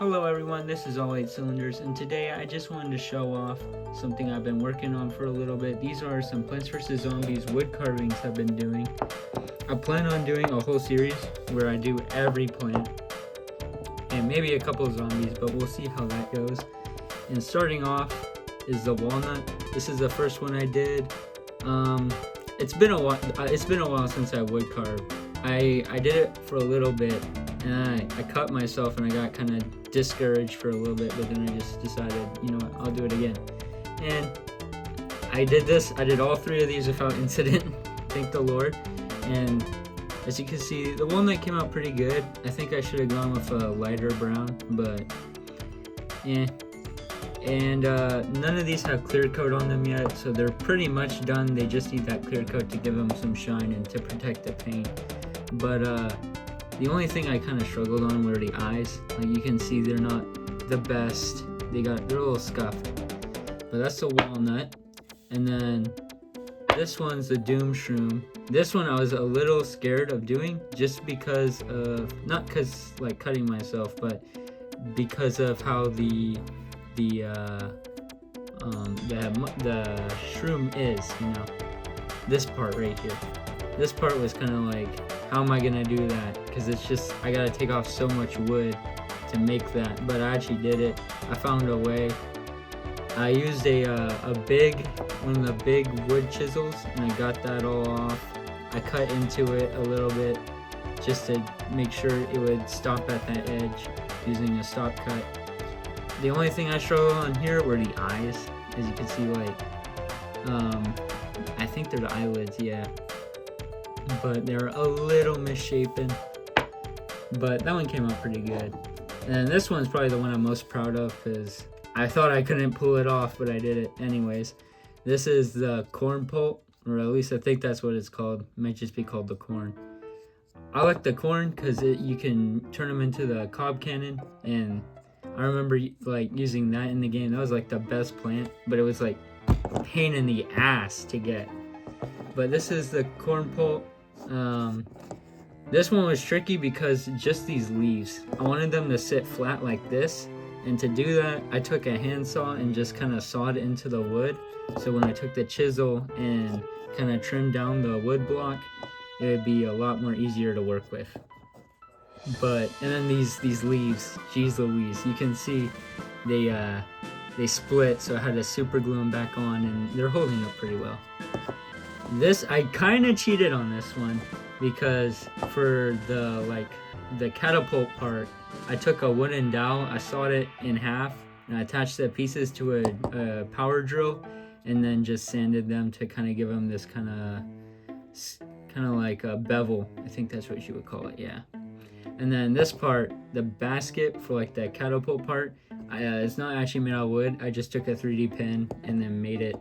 Hello everyone, this is All 8 Cylinders, and today I just wanted to show off something I've been working on for a little bit. These are some Plants vs. Zombies wood carvings I've been doing. I plan on doing a whole series where I do every plant, and maybe a couple of zombies, but we'll see how that goes. And starting off is the walnut. This is the first one I did. It's been a while since I wood carved. I did it for a little bit, and I cut myself and I got kind of discouraged for a little bit, but then I just decided, you know what, I'll do it again. And I did this. I did all three of these without incident, thank the Lord. And as you can see, the walnut came out pretty good. I think I should have gone with a lighter brown, but yeah. And none of these have clear coat on them yet, so they're pretty much done. They just need that clear coat to give them some shine and to protect the paint. But the only thing I kind of struggled on were the eyes. Like you can see, they're not the best. They're a little scuffed. But that's the walnut. And then this one's the doom shroom. This one I was a little scared of doing, just because of, not because like cutting myself, but because of how the shroom is, you know, this part right here. This part was kind of like, how am I gonna do that? Because it's just, I gotta take off so much wood to make that. But I actually did it. I found a way. I used one of the big wood chisels, and I got that all off. I cut into it a little bit just to make sure it would stop at that edge using a stop cut. The only thing I struggled on here were the eyes. As you can see, like, I think they're the eyelids, yeah. But they're a little misshapen. But that one came out pretty good. And this one's probably the one I'm most proud of, because I thought I couldn't pull it off, but I did it anyways. This is the corn pulp, or at least I think that's what it's called. It might just be called the corn. I like the corn because you can turn them into the cob cannon, and I remember like using that in the game. That was like the best plant, but it was like a pain in the ass to get. But this is the corn pulp. This one was tricky because just these leaves, I wanted them to sit flat like this, and to do that I took a handsaw and just kind of sawed into the wood, so when I took the chisel and kind of trimmed down the wood block, it would be a lot more easier to work with. But, and then these leaves, geez Louise, you can see they split, so I had to super glue them back on, and they're holding up pretty well. This, I kind of cheated on this one, because for the catapult part, I took a wooden dowel, I sawed it in half, and I attached the pieces to a power drill, and then just sanded them to kind of give them this kind of like a bevel. I think that's what you would call it, yeah. And then this part, the basket for like the catapult part, it's not actually made out of wood. I just took a 3D pen and then made it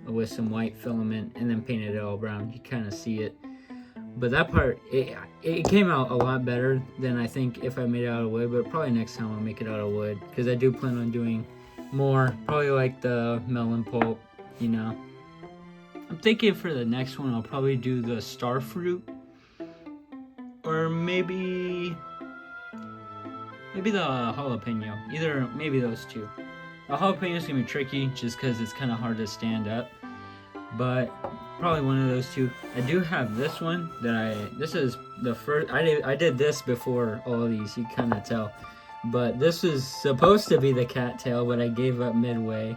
with some white filament and then painted it all brown. You kind of see it. But that part, it came out a lot better than I think if I made it out of wood, but probably next time I'll make it out of wood, because I do plan on doing more, probably like the melon pulp, you know. I'm thinking for the next one I'll probably do the star fruit, or maybe the jalapeno. Maybe those two. The jalapeno's gonna be tricky just because it's kind of hard to stand up, but probably one of those two. I do have this one that this is the first, I did this before all of these, you kind of tell, but this is supposed to be the cattail, but I gave up midway.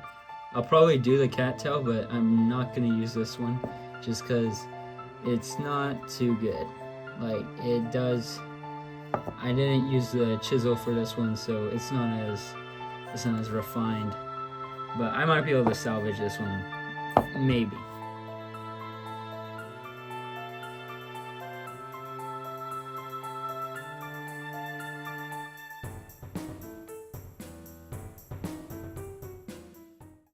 I'll probably do the cattail, but I'm not gonna use this one just because it's not too good. Like, it does, I didn't use the chisel for this one, so it's not as refined, but I might be able to salvage this one, maybe.